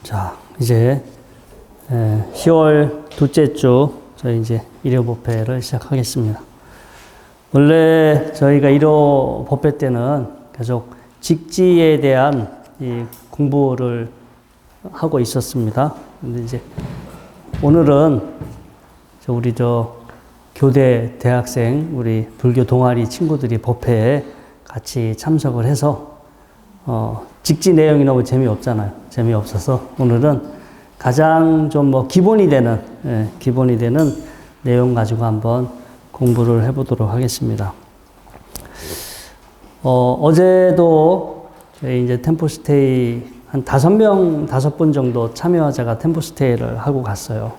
자, 이제 10월 둘째 주 저희 이제 1호 법회를 시작하겠습니다. 원래 저희가 1호 법회 때는 계속 직지에 대한 이 공부를 하고 있었습니다. 근데 이제 오늘은 우리 교대 대학생 우리 불교 동아리 친구들이 법회에 같이 참석을 해서 직지 내용이 너무 재미없잖아요. 재미없어서 오늘은 가장 좀 기본이 되는 내용 가지고 한번 공부를 해보도록 하겠습니다. 어제도 저희 이제 템포스테이 한 5분 정도 참여자가 템포스테이를 하고 갔어요.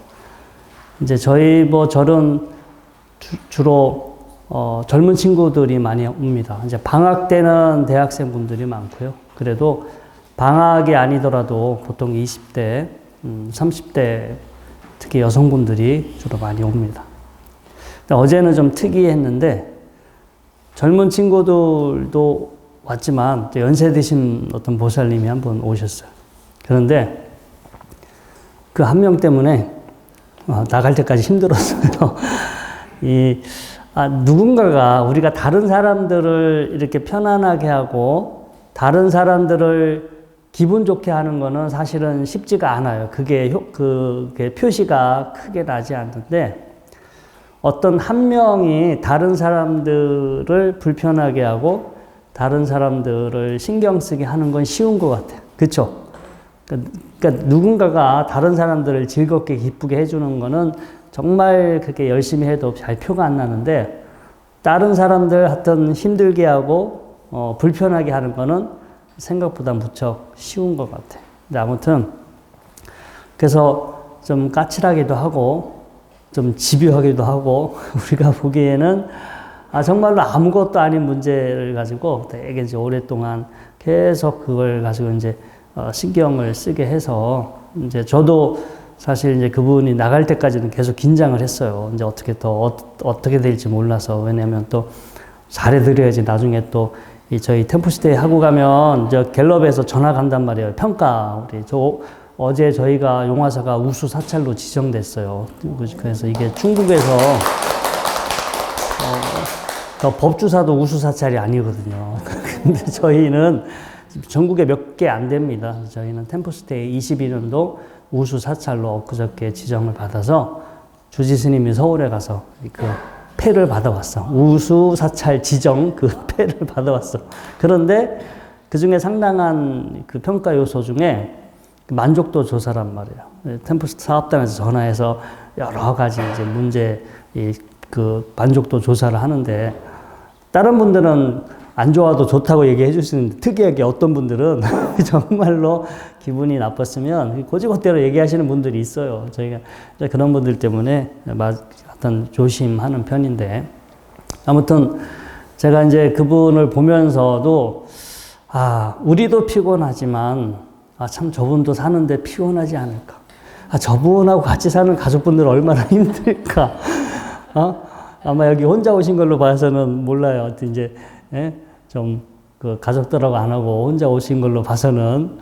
이제 저희 절은 주로 젊은 친구들이 많이 옵니다. 이제 방학 때는 대학생 분들이 많고요. 그래도 방학이 아니더라도 보통 20대, 30대 특히 여성분들이 주로 많이 옵니다. 어제는 좀 특이했는데 젊은 친구들도 왔지만 연세 드신 어떤 보살님이 한 분 오셨어요. 그런데 그 한 명 때문에 나갈 때까지 힘들었어요. 누군가가 우리가 다른 사람들을 이렇게 편안하게 하고 다른 사람들을 기분 좋게 하는 거는 사실은 쉽지가 않아요. 그게 표시가 크게 나지 않는데 어떤 한 명이 다른 사람들을 불편하게 하고 다른 사람들을 신경 쓰게 하는 건 쉬운 것 같아요. 그렇죠? 그러니까 누군가가 다른 사람들을 즐겁게 기쁘게 해주는 거는 정말 그렇게 열심히 해도 잘 표가 안 나는데 다른 사람들 하여튼 힘들게 하고 불편하게 하는 거는 생각보다 무척 쉬운 것 같아요. 근데 아무튼 그래서 좀 까칠하기도 하고 좀 집요하기도 하고 우리가 보기에는 정말로 아무것도 아닌 문제를 가지고 되게 이제 오랫동안 계속 그걸 가지고 이제 신경을 쓰게 해서 이제 저도 사실 이제 그분이 나갈 때까지는 계속 긴장을 했어요. 이제 어떻게 될지 몰라서. 왜냐면 또 잘해드려야지 나중에 또 저희 템포스테이 하고 가면 갤럽에서 전화 간단 말이에요. 평가. 어제 저희가 용화사가 우수 사찰로 지정됐어요. 그래서 이게 중국에서 법주사도 우수 사찰이 아니거든요. 근데 저희는 전국에 몇 개 안 됩니다. 저희는 템포스테이 22년도 우수 사찰로 엊그저께 지정을 받아서 주지 스님이 서울에 가서 그 패를 받아왔어. 우수 사찰 지정 그 패를 받아왔어. 그런데 그 중에 상당한 그 평가 요소 중에 만족도 조사란 말이에요. 템포스테이 사업단에서 전화해서 여러 가지 이제 문제 그 만족도 조사를 하는데 다른 분들은 안 좋아도 좋다고 얘기해 주시는데 특이하게 어떤 분들은 정말로 기분이 나빴으면 고지고대로 얘기하시는 분들이 있어요. 저희가 그런 분들 때문에 어떤 조심하는 편인데 아무튼 제가 이제 그분을 보면서도 우리도 피곤하지만 참 저분도 사는데 피곤하지 않을까. 저분하고 같이 사는 가족분들 얼마나 힘들까. 아마 여기 혼자 오신 걸로 봐서는 몰라요. 하여튼 이제 좀 그 가족들하고 안 하고 혼자 오신 걸로 봐서는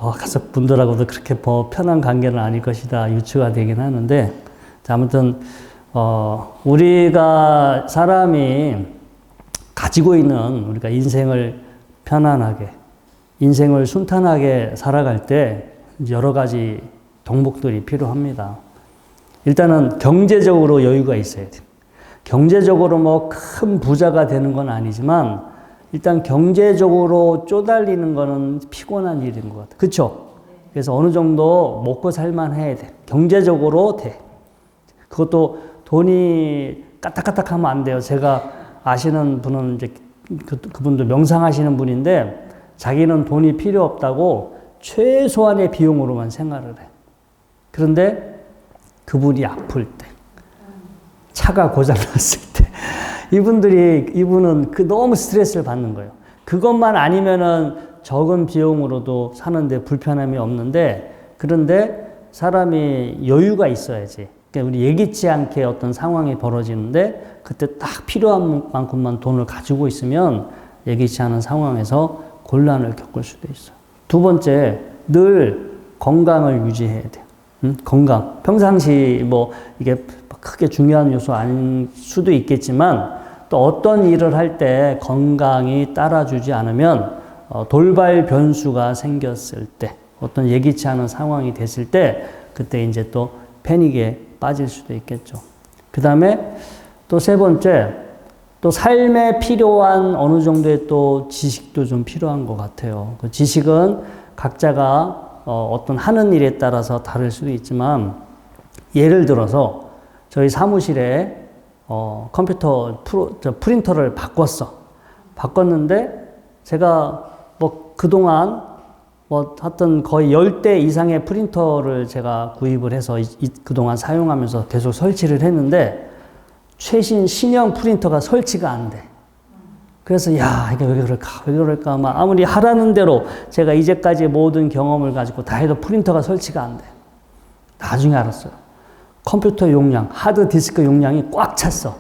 가족분들하고도 그렇게 편한 관계는 아닐 것이다 유추가 되긴 하는데 아무튼 우리가 사람이 가지고 있는 우리가 인생을 편안하게 인생을 순탄하게 살아갈 때 여러 가지 덕목들이 필요합니다. 일단은 경제적으로 여유가 있어야 돼요. 경제적으로 큰 부자가 되는 건 아니지만 일단 경제적으로 쪼달리는 거는 피곤한 일인 것 같아요. 그렇죠? 그래서 어느 정도 먹고 살만 해야 돼. 경제적으로 돼. 그것도 돈이 까딱까딱하면 안 돼요. 제가 아시는 분은 이제 그분도 명상하시는 분인데 자기는 돈이 필요 없다고 최소한의 비용으로만 생활을 해. 그런데 그분이 아플 때, 차가 고장났을 때, 이분은 너무 스트레스를 받는 거예요. 그것만 아니면은 적은 비용으로도 사는데 불편함이 없는데, 그런데 사람이 여유가 있어야지. 그러니까 우리 예기치 않게 어떤 상황이 벌어지는데, 그때 딱 필요한 만큼만 돈을 가지고 있으면 예기치 않은 상황에서 곤란을 겪을 수도 있어요. 두 번째, 늘 건강을 유지해야 돼요. 건강. 평상시 뭐 이게 크게 중요한 요소 아닐 수도 있겠지만 또 어떤 일을 할 때 건강이 따라주지 않으면 돌발 변수가 생겼을 때 어떤 예기치 않은 상황이 됐을 때 그때 이제 또 패닉에 빠질 수도 있겠죠. 그 다음에 또 세 번째, 또 삶에 필요한 어느 정도의 또 지식도 좀 필요한 것 같아요. 그 지식은 각자가 어떤 하는 일에 따라서 다를 수도 있지만 예를 들어서 저희 사무실에 컴퓨터 프린터를 바꿨는데 제가 뭐 그동안 뭐 하여튼 거의 10대 이상의 프린터를 제가 구입을 해서 그동안 사용하면서 계속 설치를 했는데 최신 신형 프린터가 설치가 안 돼. 그래서 야, 이게 왜 그럴까? 막 아무리 하라는 대로 제가 이제까지 모든 경험을 가지고 다 해도 프린터가 설치가 안 돼. 나중에 알았어요. 컴퓨터 용량, 하드디스크 용량이 꽉 찼어.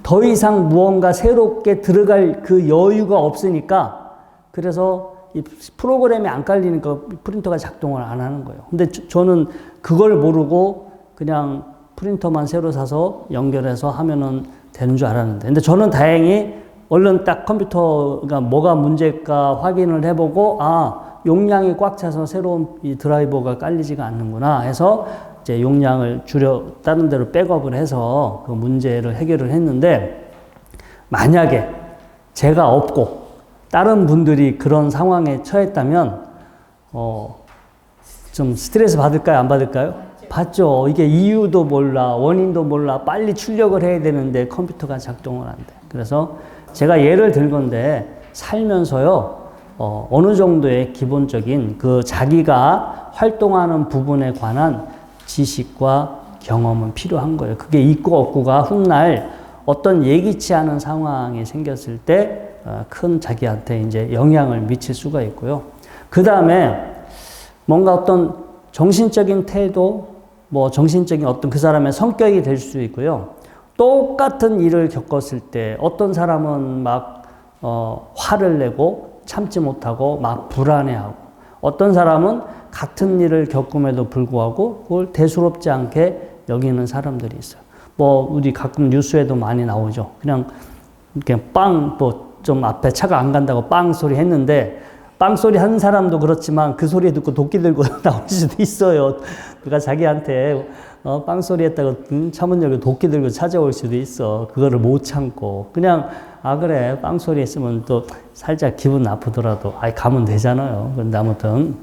더 이상 무언가 새롭게 들어갈 그 여유가 없으니까 그래서 이 프로그램이 안 깔리니까 프린터가 작동을 안 하는 거예요. 근데 저는 그걸 모르고 그냥 프린터만 새로 사서 연결해서 하면은 되는 줄 알았는데. 근데 저는 다행히 얼른 딱 컴퓨터가 뭐가 문제일까 확인을 해보고, 아, 용량이 꽉 차서 새로운 이 드라이버가 깔리지가 않는구나 해서 이제 용량을 다른 데로 백업을 해서 그 문제를 해결을 했는데, 만약에 제가 없고 다른 분들이 그런 상황에 처했다면, 좀 스트레스 받을까요? 안 받을까요? 받죠. 이게 이유도 몰라, 원인도 몰라, 빨리 출력을 해야 되는데 컴퓨터가 작동을 안 돼. 그래서 제가 예를 들 건데, 살면서요, 어느 정도의 기본적인 그 자기가 활동하는 부분에 관한 지식과 경험은 필요한 거예요. 그게 있고 없고가 훗날 어떤 예기치 않은 상황이 생겼을 때 큰 자기한테 이제 영향을 미칠 수가 있고요. 그 다음에 뭔가 어떤 정신적인 태도, 뭐 정신적인 어떤 그 사람의 성격이 될 수 있고요. 똑같은 일을 겪었을 때 어떤 사람은 막 화를 내고 참지 못하고 막 불안해하고, 어떤 사람은 같은 일을 겪음에도 불구하고 그걸 대수롭지 않게 여기는 사람들이 있어요. 뭐 우리 가끔 뉴스에도 많이 나오죠. 그냥 이렇게 뭐 좀 앞에 차가 안 간다고 빵 소리 했는데, 빵 소리 하는 사람도 그렇지만 그 소리 듣고 도끼 들고 나올 수도 있어요. 누가 자기한테 빵 소리 했다고 차문 열고 도끼 들고 찾아올 수도 있어. 그거를 못 참고 그냥 그래 빵 소리 했으면 또 살짝 기분 나쁘더라도 가면 되잖아요. 그런데 아무튼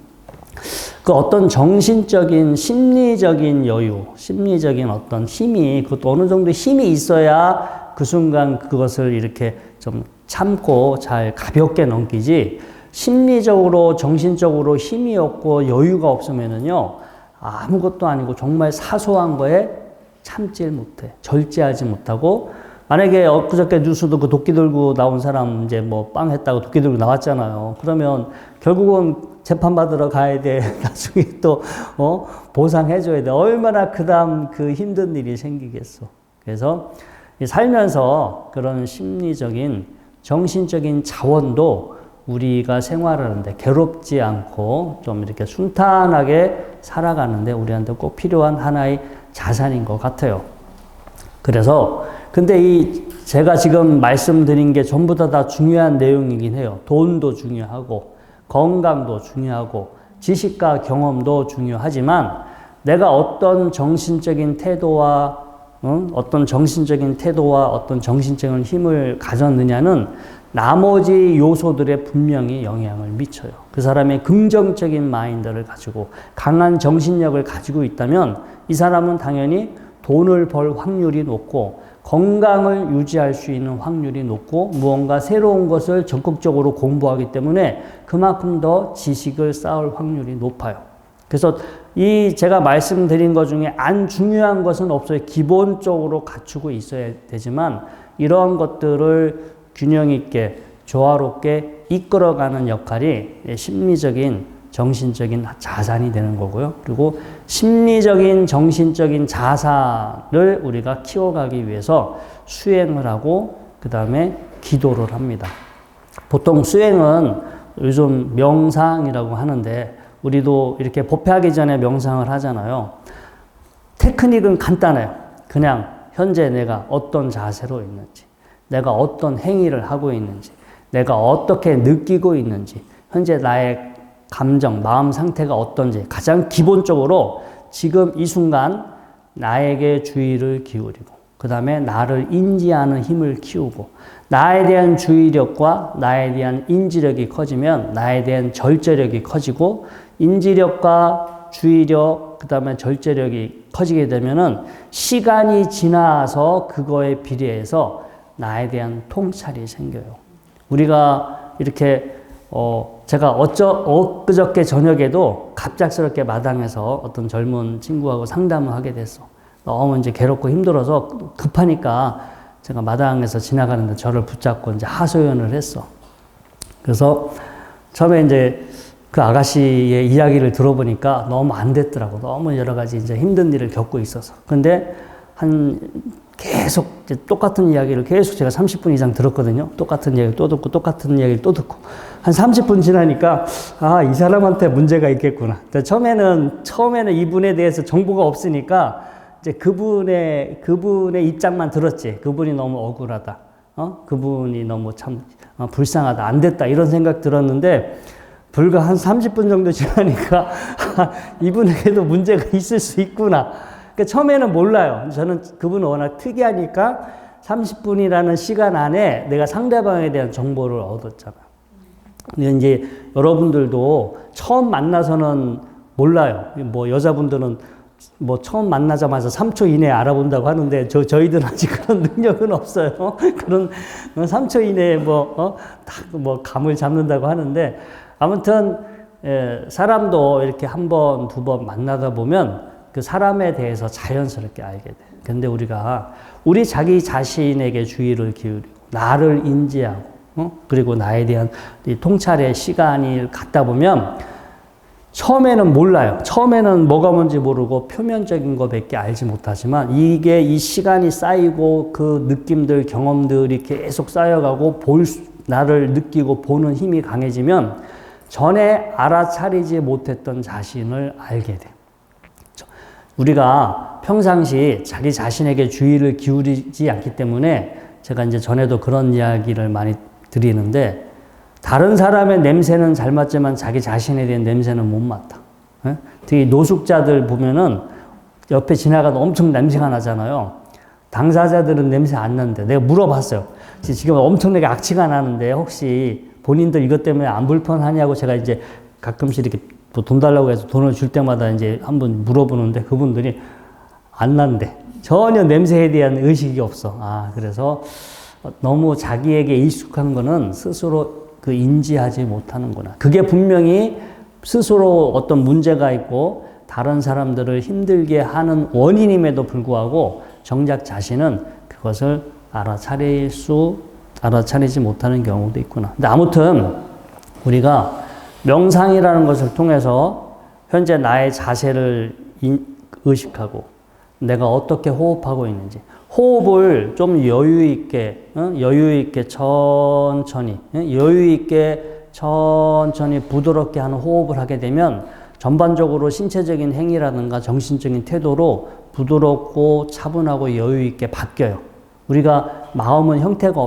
그 어떤 정신적인 심리적인 여유, 심리적인 어떤 힘이, 그것도 어느 정도 힘이 있어야 그 순간 그것을 이렇게 좀 참고 잘 가볍게 넘기지, 심리적으로 정신적으로 힘이 없고 여유가 없으면은요 아무것도 아니고 정말 사소한 거에 참질 못해, 절제하지 못하고. 만약에 엊그저께 뉴스도 그 도끼 들고 나온 사람 이제 뭐 빵 했다고 도끼 들고 나왔잖아요. 그러면 결국은 재판받으러 가야 돼. 나중에 또 보상해줘야 돼. 얼마나 그다음 그 힘든 일이 생기겠어. 그래서 살면서 그런 심리적인 정신적인 자원도 우리가 생활하는데 괴롭지 않고 좀 이렇게 순탄하게 살아가는데 우리한테 꼭 필요한 하나의 자산인 것 같아요. 그래서 근데 제가 지금 말씀드린 게 전부 다 중요한 내용이긴 해요. 돈도 중요하고 건강도 중요하고 지식과 경험도 중요하지만, 내가 어떤 정신적인 태도와 어떤 정신적인 힘을 가졌느냐는 나머지 요소들에 분명히 영향을 미쳐요. 그 사람의 긍정적인 마인드를 가지고 강한 정신력을 가지고 있다면 이 사람은 당연히 돈을 벌 확률이 높고 건강을 유지할 수 있는 확률이 높고 무언가 새로운 것을 적극적으로 공부하기 때문에 그만큼 더 지식을 쌓을 확률이 높아요. 그래서 제가 말씀드린 것 중에 안 중요한 것은 없어요. 기본적으로 갖추고 있어야 되지만 이러한 것들을 균형 있게 조화롭게 이끌어가는 역할이 심리적인 정신적인 자산이 되는 거고요. 그리고 심리적인 정신적인 자산을 우리가 키워가기 위해서 수행을 하고 그 다음에 기도를 합니다. 보통 수행은 요즘 명상이라고 하는데 우리도 이렇게 법회하기 전에 명상을 하잖아요. 테크닉은 간단해요. 그냥 현재 내가 어떤 자세로 있는지, 내가 어떤 행위를 하고 있는지, 내가 어떻게 느끼고 있는지, 현재 나의 감정, 마음 상태가 어떤지 가장 기본적으로 지금 이 순간 나에게 주의를 기울이고 그 다음에 나를 인지하는 힘을 키우고 나에 대한 주의력과 나에 대한 인지력이 커지면 나에 대한 절제력이 커지고 인지력과 주의력 그 다음에 절제력이 커지게 되면은 시간이 지나서 그거에 비례해서 나에 대한 통찰이 생겨요. 우리가 이렇게 제가 엊그저께 저녁에도 갑작스럽게 마당에서 어떤 젊은 친구하고 상담을 하게 됐어. 너무 이제 괴롭고 힘들어서 급하니까 제가 마당에서 지나가는데 저를 붙잡고 이제 하소연을 했어. 그래서 처음에 이제 그 아가씨의 이야기를 들어보니까 너무 안 됐더라고. 너무 여러 가지 이제 힘든 일을 겪고 있어서. 근데 계속 이제 똑같은 이야기를 계속 제가 30분 이상 들었거든요. 똑같은 이야기를 또 듣고 똑같은 이야기를 또 듣고 한 30분 지나니까 이 사람한테 문제가 있겠구나. 처음에는 이분에 대해서 정보가 없으니까 이제 그분의 입장만 들었지. 그분이 너무 억울하다. 그분이 너무 참 불쌍하다. 안 됐다. 이런 생각 들었는데 불과 한 30분 정도 지나니까 이분에게도 문제가 있을 수 있구나. 그러니까 처음에는 몰라요. 저는 그분은 워낙 특이하니까 30분이라는 시간 안에 내가 상대방에 대한 정보를 얻었잖아요. 근데 이제 여러분들도 처음 만나서는 몰라요. 뭐 여자분들은 뭐 처음 만나자마자 3초 이내에 알아본다고 하는데 저희들은 아직 그런 능력은 없어요. 그런 3초 이내에 딱 감을 잡는다고 하는데 아무튼 사람도 이렇게 한 번, 두 번 만나다 보면 그 사람에 대해서 자연스럽게 알게 돼. 근데 우리 자기 자신에게 주의를 기울이고 나를 인지하고 그리고 나에 대한 이 통찰의 시간이 갖다 보면 처음에는 몰라요. 처음에는 뭐가 뭔지 모르고 표면적인 것밖에 알지 못하지만 이 시간이 쌓이고 그 느낌들, 경험들이 계속 쌓여가고 나를 느끼고 보는 힘이 강해지면 전에 알아차리지 못했던 자신을 알게 돼요. 우리가 평상시 자기 자신에게 주의를 기울이지 않기 때문에 제가 이제 전에도 그런 이야기를 많이 드리는데 다른 사람의 냄새는 잘 맡지만 자기 자신에 대한 냄새는 못 맡아. 특히 노숙자들 보면은 옆에 지나가도 엄청 냄새가 나잖아요. 당사자들은 냄새 안 나는데 내가 물어봤어요. 지금 엄청나게 악취가 나는데 혹시 본인들 이것 때문에 안 불편하냐고 제가 이제 가끔씩 이렇게 돈 달라고 해서 돈을 줄 때마다 이제 한번 물어보는데 그분들이 안 난대. 전혀 냄새에 대한 의식이 없어. 그래서 너무 자기에게 익숙한 거는 스스로 인지하지 못하는구나. 그게 분명히 스스로 어떤 문제가 있고 다른 사람들을 힘들게 하는 원인임에도 불구하고 정작 자신은 그것을 알아차리지 못하는 경우도 있구나. 근데 아무튼 우리가 명상이라는 것을 통해서 현재 나의 자세를 의식하고 내가 어떻게 호흡하고 있는지 호흡을 좀 여유 있게 천천히 부드럽게 하는 호흡을 하게 되면 전반적으로 신체적인 행위라든가 정신적인 태도로 부드럽고 차분하고 여유 있게 바뀌어요. 우리가 마음은 형태가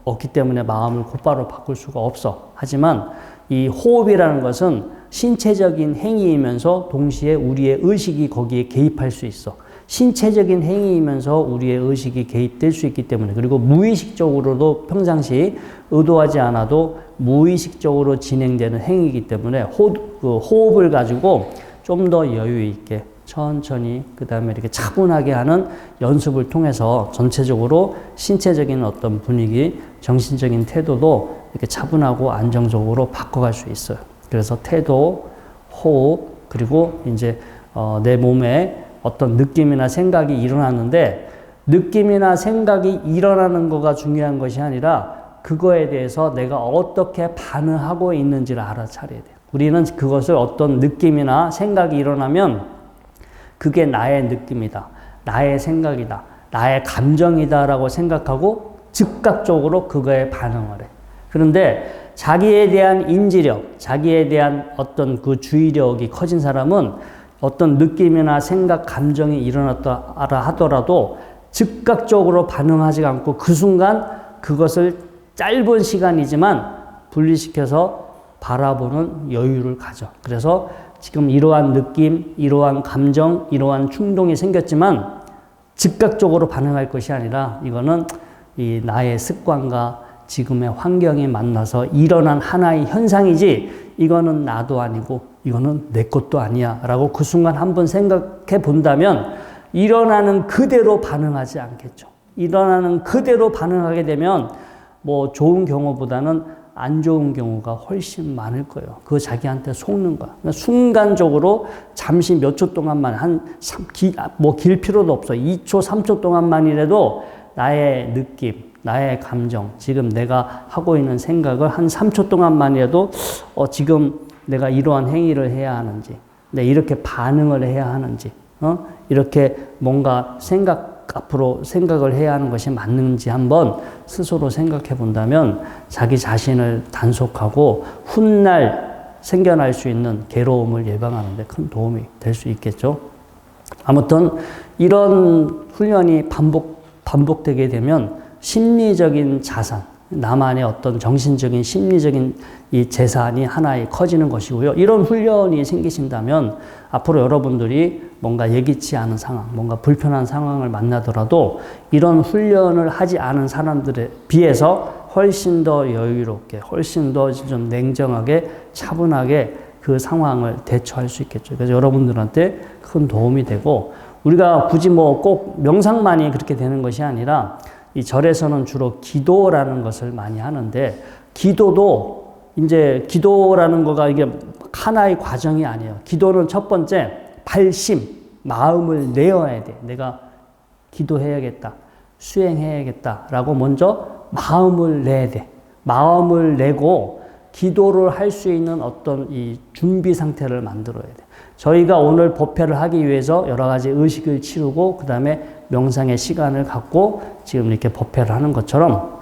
없기 때문에 마음을 곧바로 바꿀 수가 없어. 하지만 이 호흡이라는 것은 신체적인 행위이면서 동시에 우리의 의식이 거기에 개입할 수 있어. 신체적인 행위이면서 우리의 의식이 개입될 수 있기 때문에 그리고 무의식적으로도 평상시 의도하지 않아도 무의식적으로 진행되는 행위이기 때문에 호흡을 가지고 좀 더 여유 있게 천천히 그 다음에 이렇게 차분하게 하는 연습을 통해서 전체적으로 신체적인 어떤 분위기, 정신적인 태도도 이렇게 차분하고 안정적으로 바꿔갈 수 있어요. 그래서 태도, 호흡, 그리고 이제 내 몸에 어떤 느낌이나 생각이 일어나는데 느낌이나 생각이 일어나는 거가 중요한 것이 아니라 그거에 대해서 내가 어떻게 반응하고 있는지를 알아차려야 돼요. 우리는 그것을 어떤 느낌이나 생각이 일어나면 그게 나의 느낌이다, 나의 생각이다, 나의 감정이다라고 생각하고 즉각적으로 그거에 반응을 해. 그런데 자기에 대한 인지력, 자기에 대한 어떤 그 주의력이 커진 사람은 어떤 느낌이나 생각, 감정이 일어났다 하더라도 즉각적으로 반응하지 않고 그 순간 그것을 짧은 시간이지만 분리시켜서 바라보는 여유를 가져. 그래서 지금 이러한 느낌, 이러한 감정, 이러한 충동이 생겼지만 즉각적으로 반응할 것이 아니라 이거는 이 나의 습관과 지금의 환경이 만나서 일어난 하나의 현상이지 이거는 나도 아니고 이거는 내 것도 아니야 라고 그 순간 한번 생각해 본다면 일어나는 그대로 반응하지 않겠죠. 일어나는 그대로 반응하게 되면 뭐 좋은 경우보다는 안 좋은 경우가 훨씬 많을 거예요. 그거 자기한테 속는 거야. 그러니까 순간적으로 잠시 몇 초 동안만 길 필요도 없어. 2초, 3초 동안만이라도 나의 느낌, 나의 감정, 지금 내가 하고 있는 생각을 한 3초 동안만이라도 지금 내가 이러한 행위를 해야 하는지, 내 이렇게 반응을 해야 하는지, 이렇게 뭔가 앞으로 생각을 해야 하는 것이 맞는지 한번 스스로 생각해 본다면 자기 자신을 단속하고 훗날 생겨날 수 있는 괴로움을 예방하는 데 큰 도움이 될 수 있겠죠. 아무튼 이런 훈련이 반복되게 되면 심리적인 자산, 나만의 어떤 정신적인 심리적인 이 재산이 하나의 커지는 것이고요. 이런 훈련이 생기신다면 앞으로 여러분들이 뭔가 예기치 않은 상황, 뭔가 불편한 상황을 만나더라도 이런 훈련을 하지 않은 사람들에 비해서 훨씬 더 여유롭게, 훨씬 더 좀 냉정하게, 차분하게 그 상황을 대처할 수 있겠죠. 그래서 여러분들한테 큰 도움이 되고 우리가 굳이 뭐 꼭 명상만이 그렇게 되는 것이 아니라 이 절에서는 주로 기도라는 것을 많이 하는데 기도도 이제 기도라는 거가 이게 하나의 과정이 아니에요. 기도는 첫 번째 발심, 마음을 내어야 돼. 내가 기도해야겠다, 수행해야겠다라고 먼저 마음을 내야 돼. 마음을 내고 기도를 할 수 있는 어떤 이 준비 상태를 만들어야 돼. 저희가 오늘 법회를 하기 위해서 여러 가지 의식을 치르고 그 다음에 명상의 시간을 갖고 지금 이렇게 법회를 하는 것처럼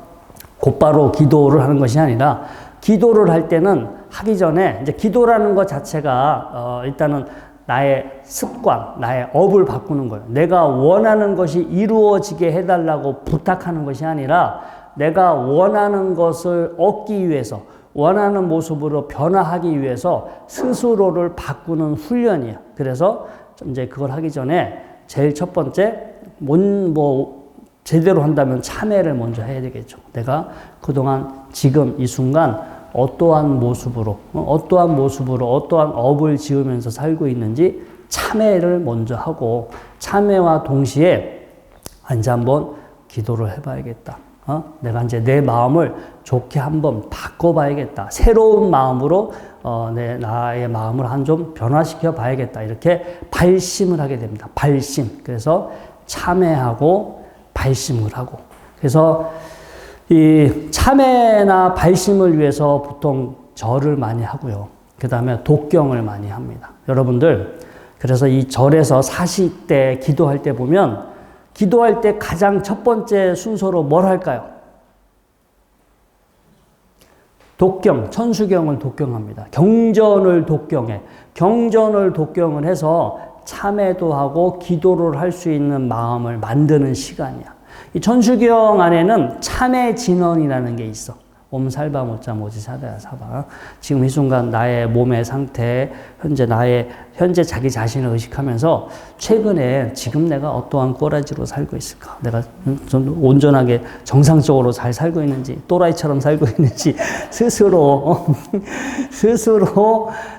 곧바로 기도를 하는 것이 아니라 기도를 할 때는 하기 전에 이제 기도라는 것 자체가 일단은 나의 습관, 나의 업을 바꾸는 거예요. 내가 원하는 것이 이루어지게 해달라고 부탁하는 것이 아니라 내가 원하는 것을 얻기 위해서 원하는 모습으로 변화하기 위해서 스스로를 바꾸는 훈련이에요. 그래서 이제 그걸 하기 전에 제일 첫 번째 제대로 한다면 참회를 먼저 해야 되겠죠. 내가 그동안 지금 이 순간 어떠한 모습으로 어떠한 업을 지으면서 살고 있는지 참회를 먼저 하고 참회와 동시에 이제 한번 기도를 해봐야겠다. 내가 이제 내 마음을 좋게 한번 바꿔봐야겠다. 새로운 마음으로 나의 마음을 한 좀 변화시켜 봐야겠다. 이렇게 발심을 하게 됩니다. 발심. 그래서 참회하고 발심을 하고. 그래서 이 참회나 발심을 위해서 보통 절을 많이 하고요. 그 다음에 독경을 많이 합니다. 여러분들, 그래서 이 절에서 40대 기도할 때 보면 기도할 때 가장 첫 번째 순서로 뭘 할까요? 독경, 천수경을 독경합니다. 경전을 독경해. 경전을 독경을 해서 참회도 하고 기도를 할 수 있는 마음을 만드는 시간이야. 이 천수경 안에는 참회 진언이라는 게 있어. 옴살바 모짜 모지 사다야 사바. 지금 이 순간 나의 몸의 상태, 현재 자기 자신을 의식하면서 최근에 지금 내가 어떠한 꼬라지로 살고 있을까? 내가 좀 온전하게 정상적으로 잘 살고 있는지, 또라이처럼 살고 있는지 스스로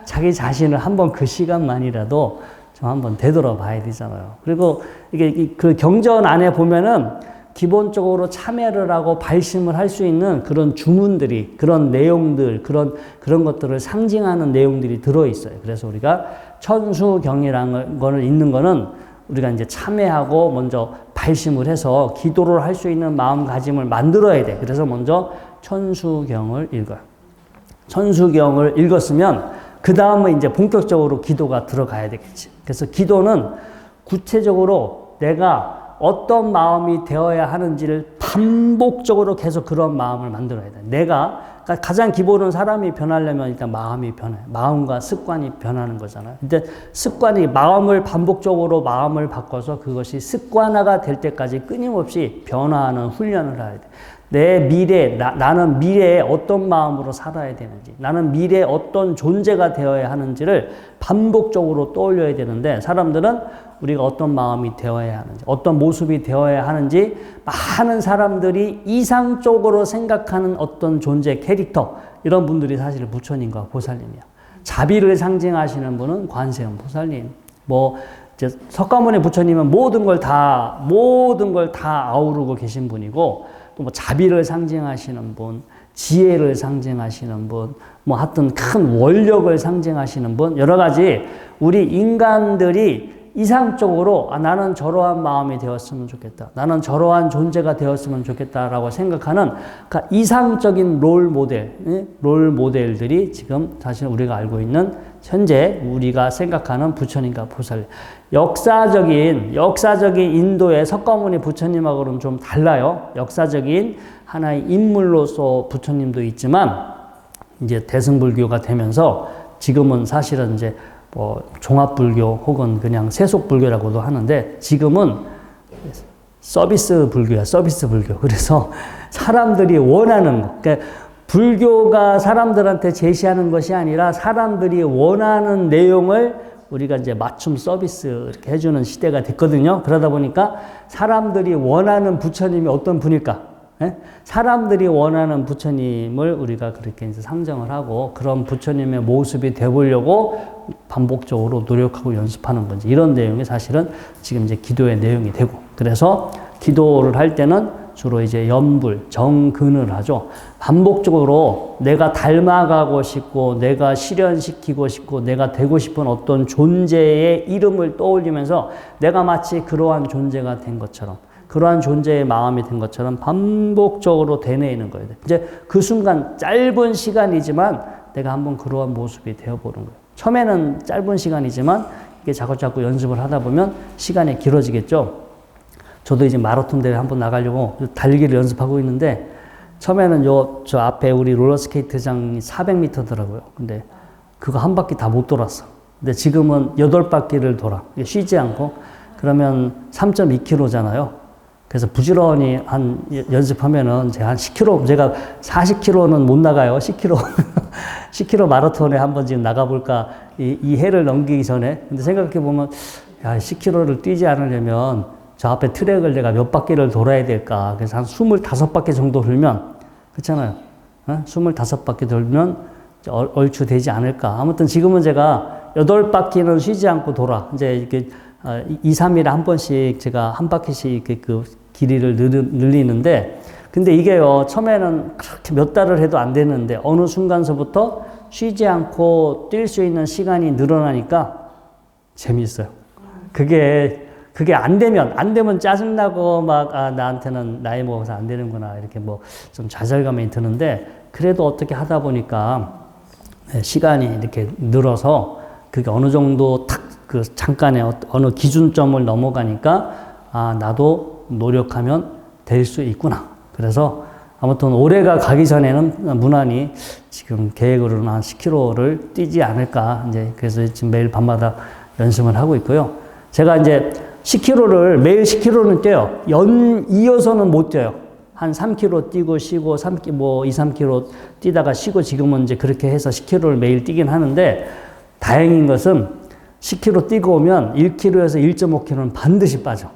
자기 자신을 한번 그 시간만이라도 좀 한번 되돌아봐야 되잖아요. 그리고 이게 그 경전 안에 보면은 기본적으로 참회를 하고 발심을 할 수 있는 그런 주문들이, 그런 내용들, 그런 것들을 상징하는 내용들이 들어있어요. 그래서 우리가 천수경이라는 거를 읽는 거는 우리가 이제 참회하고 먼저 발심을 해서 기도를 할 수 있는 마음가짐을 만들어야 돼. 그래서 먼저 천수경을 읽어요. 천수경을 읽었으면 그 다음은 이제 본격적으로 기도가 들어가야 되겠지. 그래서 기도는 구체적으로 내가 어떤 마음이 되어야 하는지를 반복적으로 계속 그런 마음을 만들어야 돼. 내가 그러니까 가장 기본은 사람이 변하려면 일단 마음이 변해요. 마음과 습관이 변하는 거잖아요. 근데 습관이 마음을 반복적으로 마음을 바꿔서 그것이 습관화가 될 때까지 끊임없이 변화하는 훈련을 해야 돼. 내 미래, 나는 미래에 어떤 마음으로 살아야 되는지, 나는 미래에 어떤 존재가 되어야 하는지를 반복적으로 떠올려야 되는데, 사람들은 우리가 어떤 마음이 되어야 하는지, 어떤 모습이 되어야 하는지, 많은 사람들이 이상적으로 생각하는 어떤 존재, 캐릭터, 이런 분들이 사실 부처님과 보살님이야. 자비를 상징하시는 분은 관세음 보살님. 이제 석가모니 부처님은 모든 걸 다 아우르고 계신 분이고, 또 자비를 상징하시는 분, 지혜를 상징하시는 분, 하여튼 큰 원력을 상징하시는 분, 여러 가지 우리 인간들이 이상적으로 나는 저러한 마음이 되었으면 좋겠다. 나는 저러한 존재가 되었으면 좋겠다라고 생각하는 그러니까 이상적인 롤 모델들이 지금 사실 우리가 알고 있는 현재 우리가 생각하는 부처님과 보살님. 역사적인 인도의 석가모니 부처님하고는 좀 달라요. 역사적인 하나의 인물로서 부처님도 있지만 이제 대승불교가 되면서 지금은 사실은 이제 종합불교 혹은 그냥 세속불교라고도 하는데 지금은 서비스 불교야, 서비스 불교. 그래서 사람들이 원하는 거. 그러니까 불교가 사람들한테 제시하는 것이 아니라 사람들이 원하는 내용을 우리가 이제 맞춤 서비스 이렇게 해주는 시대가 됐거든요. 그러다 보니까 사람들이 원하는 부처님이 어떤 분일까? 예? 사람들이 원하는 부처님을 우리가 그렇게 이제 상정을 하고 그런 부처님의 모습이 되보려고 반복적으로 노력하고 연습하는 건지 이런 내용이 사실은 지금 이제 기도의 내용이 되고 그래서 기도를 할 때는 주로 이제 염불, 정근을 하죠. 반복적으로 내가 닮아가고 싶고 내가 실현시키고 싶고 내가 되고 싶은 어떤 존재의 이름을 떠올리면서 내가 마치 그러한 존재가 된 것처럼 그러한 존재의 마음이 된 것처럼 반복적으로 되뇌이는 거예요. 이제 그 순간 짧은 시간이지만 내가 한번 그러한 모습이 되어보는 거예요. 처음에는 짧은 시간이지만 이게 자꾸 연습을 하다 보면 시간이 길어지겠죠. 저도 이제 마라톤 대회 한번 나가려고 달리기를 연습하고 있는데 처음에는 저 앞에 우리 롤러스케이트장이 400m더라고요. 근데 그거 한 바퀴 다 못 돌았어. 근데 지금은 8바퀴를 돌아. 쉬지 않고. 그러면 3.2km잖아요. 그래서 부지런히 연습하면은 제가 한 10km, 제가 40km는 못 나가요. 10km. 10km 마라톤에 한번 지금 나가볼까. 이 해를 넘기기 전에. 근데 생각해보면, 야, 10km를 뛰지 않으려면 저 앞에 트랙을 내가 몇 바퀴를 돌아야 될까. 그래서 한 25바퀴 정도 돌면, 그렇잖아요. 25바퀴 돌면 얼추 되지 않을까. 아무튼 지금은 제가 8바퀴는 쉬지 않고 돌아. 이제 이렇게 2, 3일에 한 번씩 제가 한 바퀴씩 그 길이를 늘리는데, 근데 이게요, 처음에는 그렇게 몇 달을 해도 안 되는데, 어느 순간서부터 쉬지 않고 뛸 수 있는 시간이 늘어나니까 재미있어요. 그게 안 되면 짜증나고 막, 나한테는 나이 먹어서 안 되는구나. 이렇게 좀 좌절감이 드는데, 그래도 어떻게 하다 보니까 시간이 이렇게 늘어서 그게 어느 정도 잠깐의 어느 기준점을 넘어가니까, 나도 노력하면 될 수 있구나. 그래서 아무튼 올해가 가기 전에는 무난히 지금 계획으로는 한 10km를 뛰지 않을까. 이제 그래서 지금 매일 밤마다 연습을 하고 있고요. 제가 이제 10km를, 매일 10km는 뛰어요. 이어서는 못 뛰어요. 한 3km 뛰고 쉬고, 2, 3km 뛰다가 쉬고, 지금은 이제 그렇게 해서 10km를 매일 뛰긴 하는데, 다행인 것은 10km 뛰고 오면 1km에서 1.5km는 반드시 빠져.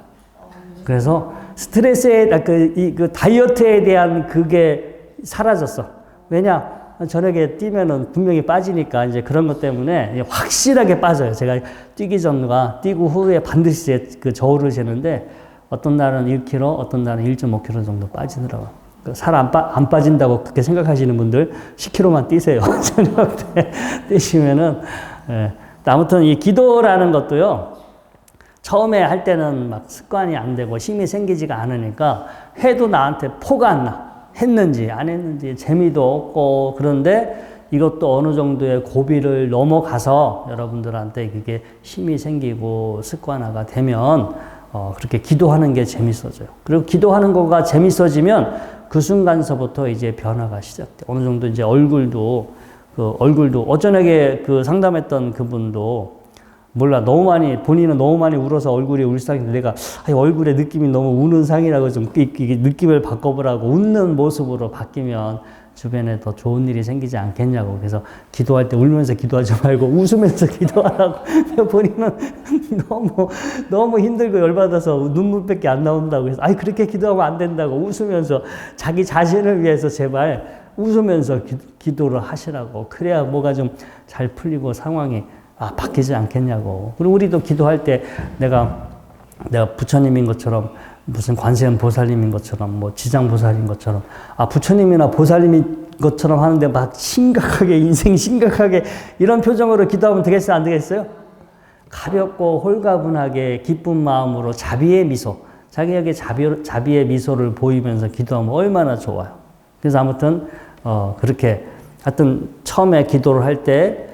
그래서 스트레스에, 그 다이어트에 대한 그게 사라졌어. 왜냐? 저녁에 뛰면은 분명히 빠지니까 이제 그런 것 때문에 확실하게 빠져요. 제가 뛰기 전과 뛰고 후에 반드시 그 저울을 재는데 어떤 날은 1km, 어떤 날은 1.5km 정도 빠지더라고요. 살 안 빠진다고 그렇게 생각하시는 분들 10km만 뛰세요. 저녁 때 뛰시면은. 예. 아무튼 이 기도라는 것도요. 처음에 할 때는 막 습관이 안 되고 힘이 생기지가 않으니까 해도 나한테 포가 안 나. 했는지 안 했는지 재미도 없고 그런데 이것도 어느 정도의 고비를 넘어가서 여러분들한테 그게 힘이 생기고 습관화가 되면 그렇게 기도하는 게 재밌어져요. 그리고 기도하는 거가 재밌어지면 그 순간서부터 이제 변화가 시작돼. 어느 정도 이제 얼굴도 어쩌냐게 그 상담했던 그분도 몰라. 본인은 너무 많이 울어서 얼굴이 울상인데 내가 얼굴에 느낌이 너무 우는 상이라고 좀 느낌을 바꿔보라고 웃는 모습으로 바뀌면 주변에 더 좋은 일이 생기지 않겠냐고. 그래서 기도할 때 울면서 기도하지 말고 웃으면서 기도하라고. 본인은 너무 힘들고 열받아서 눈물밖에 안 나온다고. 그래서 그렇게 기도하면 안 된다고. 웃으면서 자기 자신을 위해서 제발 웃으면서 기도를 하시라고. 그래야 뭐가 좀 잘 풀리고 상황이 바뀌지 않겠냐고. 그리고 우리도 기도할 때 내가 부처님인 것처럼 무슨 관세음 보살님인 것처럼 뭐 지장 보살인 것처럼 부처님이나 보살님인 것처럼 하는데 막 인생 심각하게 이런 표정으로 기도하면 되겠어요? 안 되겠어요? 가볍고 홀가분하게 기쁜 마음으로 자비의 미소, 자기에게 자비의 미소를 보이면서 기도하면 얼마나 좋아요. 그래서 아무튼 그렇게 하여튼 처음에 기도를 할 때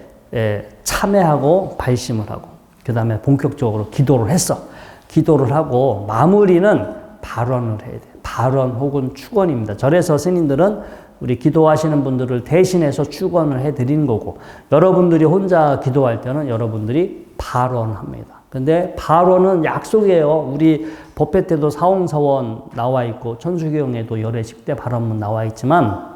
참회하고 발심을 하고 그 다음에 본격적으로 기도를 했어. 기도를 하고 마무리는 발언을 해야 돼. 발언 혹은 축원입니다. 절에서 스님들은 우리 기도하시는 분들을 대신해서 축원을 해드리는 거고 여러분들이 혼자 기도할 때는 여러분들이 발언합니다. 근데 발언은 약속이에요. 우리 법회 때도 사홍서원 나와 있고 천수교용에도 열애 10대 발언문 나와 있지만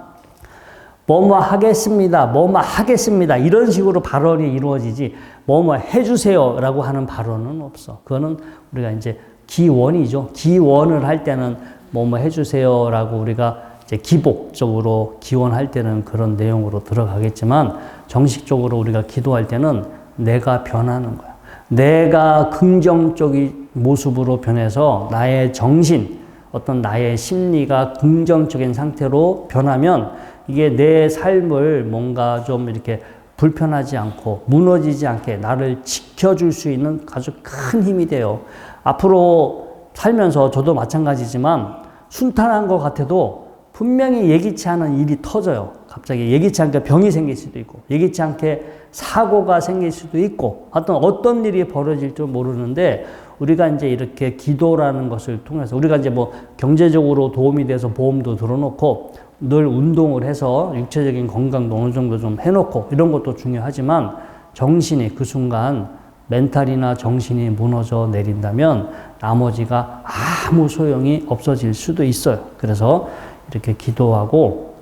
뭐뭐 하겠습니다. 뭐뭐 하겠습니다. 이런 식으로 발언이 이루어지지 뭐뭐 해주세요 라고 하는 발언은 없어. 그거는 우리가 이제 기원이죠. 기원을 할 때는 뭐뭐 해주세요 라고 우리가 이제 기복적으로 기원할 때는 그런 내용으로 들어가겠지만 정식적으로 우리가 기도할 때는 내가 변하는 거야. 내가 긍정적인 모습으로 변해서 나의 정신, 어떤 나의 심리가 긍정적인 상태로 변하면 이게 내 삶을 뭔가 좀 이렇게 불편하지 않고 무너지지 않게 나를 지켜줄 수 있는 아주 큰 힘이 돼요. 앞으로 살면서 저도 마찬가지지만 순탄한 것 같아도 분명히 예기치 않은 일이 터져요. 갑자기 예기치 않게 병이 생길 수도 있고 예기치 않게 사고가 생길 수도 있고 어떤 일이 벌어질 줄 모르는데 우리가 이제 이렇게 기도라는 것을 통해서 우리가 이제 뭐 경제적으로 도움이 돼서 보험도 들어놓고 늘 운동을 해서 육체적인 건강도 어느 정도 좀 해놓고 이런 것도 중요하지만 정신이 그 순간 멘탈이나 정신이 무너져 내린다면 나머지가 아무 소용이 없어질 수도 있어요. 그래서 이렇게 기도하고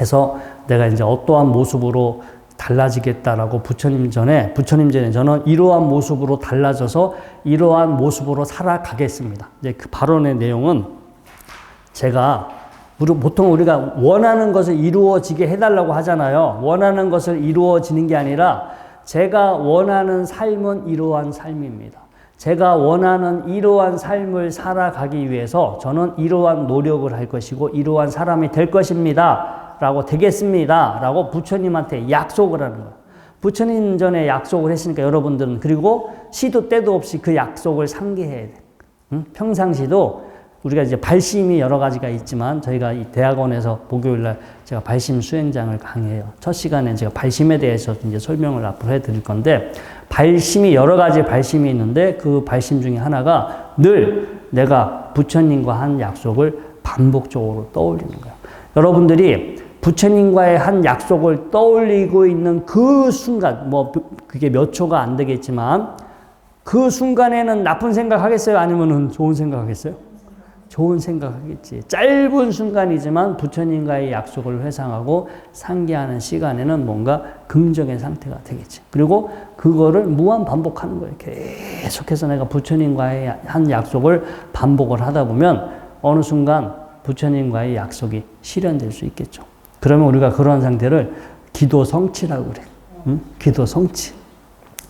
해서 내가 이제 어떠한 모습으로 달라지겠다라고 부처님 전에 저는 이러한 모습으로 달라져서 이러한 모습으로 살아가겠습니다. 이제 그 발언의 내용은 제가 보통 우리가 원하는 것을 이루어지게 해달라고 하잖아요. 원하는 것을 이루어지는 게 아니라 제가 원하는 삶은 이러한 삶입니다. 제가 원하는 이러한 삶을 살아가기 위해서 저는 이러한 노력을 할 것이고 이러한 사람이 될 것입니다. 라고 되겠습니다. 라고 부처님한테 약속을 하는 거예요. 부처님 전에 약속을 했으니까 여러분들은 그리고 시도 때도 없이 그 약속을 상기해야 돼. 평상시도 우리가 이제 발심이 여러 가지가 있지만 저희가 이 대학원에서 목요일날 제가 발심 수행장을 강의해요. 첫 시간에 제가 발심에 대해서 이제 설명을 앞으로 해드릴 건데 발심이 여러 가지 발심이 있는데 그 발심 중에 하나가 늘 내가 부처님과 한 약속을 반복적으로 떠올리는 거예요. 여러분들이 부처님과의 한 약속을 떠올리고 있는 그 순간, 뭐 그게 몇 초가 안 되겠지만 그 순간에는 나쁜 생각 하겠어요? 아니면 좋은 생각 하겠어요? 좋은 생각 하겠지. 짧은 순간이지만 부처님과의 약속을 회상하고 상기하는 시간에는 뭔가 긍정의 상태가 되겠지. 그리고 그거를 무한 반복하는 거예요. 계속해서 내가 부처님과의 한 약속을 반복을 하다 보면 어느 순간 부처님과의 약속이 실현될 수 있겠죠. 그러면 우리가 그러한 상태를 기도 성취라고 그래. 기도 성취.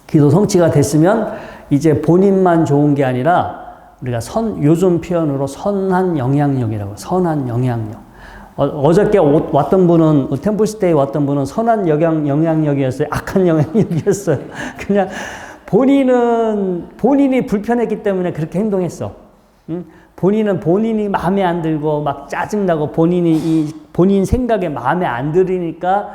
기도 성취가 됐으면 이제 본인만 좋은 게 아니라 우리가 요즘 표현으로 선한 영향력이라고, 선한 영향력. 어저께 왔던 분은, 템플스테이 왔던 분은 선한 영향력이었어요? 악한 영향력이었어요? 그냥 본인이 불편했기 때문에 그렇게 행동했어. 본인이 마음에 안 들고 막 짜증나고 본인 생각에 마음에 안 들으니까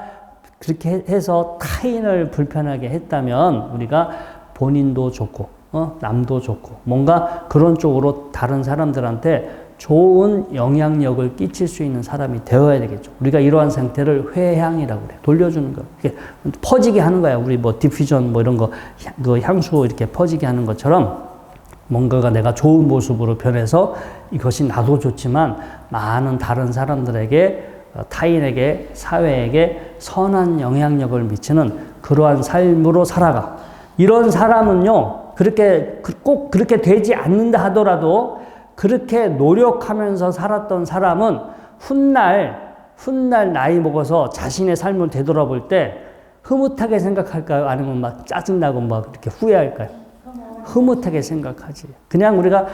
그렇게 해서 타인을 불편하게 했다면 우리가 본인도 좋고 남도 좋고 뭔가 그런 쪽으로 다른 사람들한테 좋은 영향력을 끼칠 수 있는 사람이 되어야 되겠죠. 우리가 이러한 상태를 회향이라고 그래요. 돌려주는 거. 이렇게 퍼지게 하는 거야. 우리 뭐 디퓨전 뭐 이런 거, 그 향수 이렇게 퍼지게 하는 것처럼 뭔가가 내가 좋은 모습으로 변해서 이것이 나도 좋지만 많은 다른 사람들에게, 타인에게, 사회에게 선한 영향력을 미치는 그러한 삶으로 살아가. 이런 사람은요, 꼭 그렇게 되지 않는다 하더라도 그렇게 노력하면서 살았던 사람은 훗날 나이 먹어서 자신의 삶을 되돌아볼 때 흐뭇하게 생각할까요? 아니면 막 짜증나고 막 이렇게 후회할까요? 흐뭇하게 생각하지. 그냥 우리가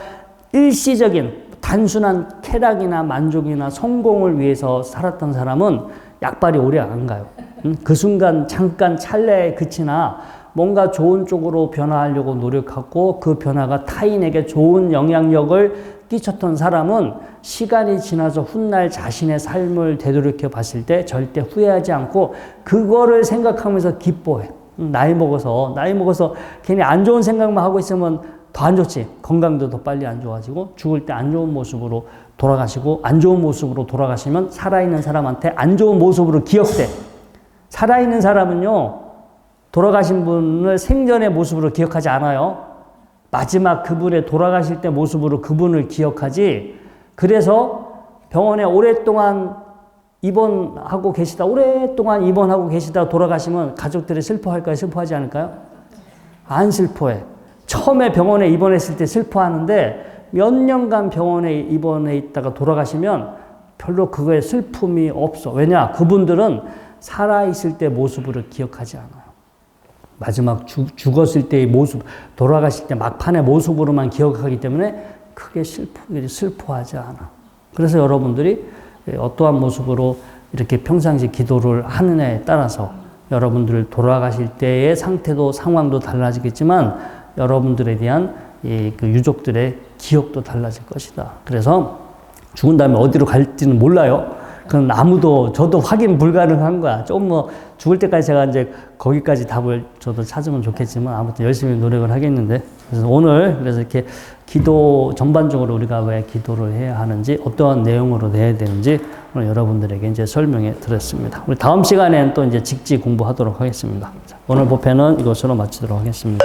일시적인 단순한 쾌락이나 만족이나 성공을 위해서 살았던 사람은 약발이 오래 안 가요. 그 순간 잠깐 찰나에 그치나 뭔가 좋은 쪽으로 변화하려고 노력하고 그 변화가 타인에게 좋은 영향력을 끼쳤던 사람은 시간이 지나서 훗날 자신의 삶을 되돌이켜 봤을 때 절대 후회하지 않고 그거를 생각하면서 기뻐해. 나이 먹어서 괜히 안 좋은 생각만 하고 있으면 더 안 좋지. 건강도 더 빨리 안 좋아지고 죽을 때 안 좋은 모습으로 돌아가시고 안 좋은 모습으로 돌아가시면 살아있는 사람한테 안 좋은 모습으로 기억돼. 살아있는 사람은요, 돌아가신 분을 생전의 모습으로 기억하지 않아요. 마지막 그분의 돌아가실 때 모습으로 그분을 기억하지. 그래서 병원에 오랫동안 입원하고 계시다 돌아가시면 가족들이 슬퍼할까요? 슬퍼하지 않을까요? 안 슬퍼해. 처음에 병원에 입원했을 때 슬퍼하는데 몇 년간 병원에 입원해 있다가 돌아가시면 별로 그거에 슬픔이 없어. 왜냐? 그분들은 살아있을 때 모습으로 기억하지 않아요. 마지막 죽었을 때의 모습, 돌아가실 때 막판의 모습으로만 기억하기 때문에 크게 슬퍼하지 않아. 그래서 여러분들이 어떠한 모습으로 이렇게 평상시 기도를 하느냐에 따라서 여러분들 돌아가실 때의 상태도 상황도 달라지겠지만 여러분들에 대한 그 유족들의 기억도 달라질 것이다. 그래서 죽은 다음에 어디로 갈지는 몰라요. 그건 저도 확인 불가능한 거야. 좀 뭐 죽을 때까지 제가 이제 거기까지 답을 저도 찾으면 좋겠지만 아무튼 열심히 노력을 하겠는데, 그래서 오늘 이렇게 기도 전반적으로 우리가 왜 기도를 해야 하는지, 어떠한 내용으로 해야 되는지 오늘 여러분들에게 이제 설명해 드렸습니다. 우리 다음 시간에는 또 이제 직지 공부하도록 하겠습니다. 오늘 법회는 이것으로 마치도록 하겠습니다.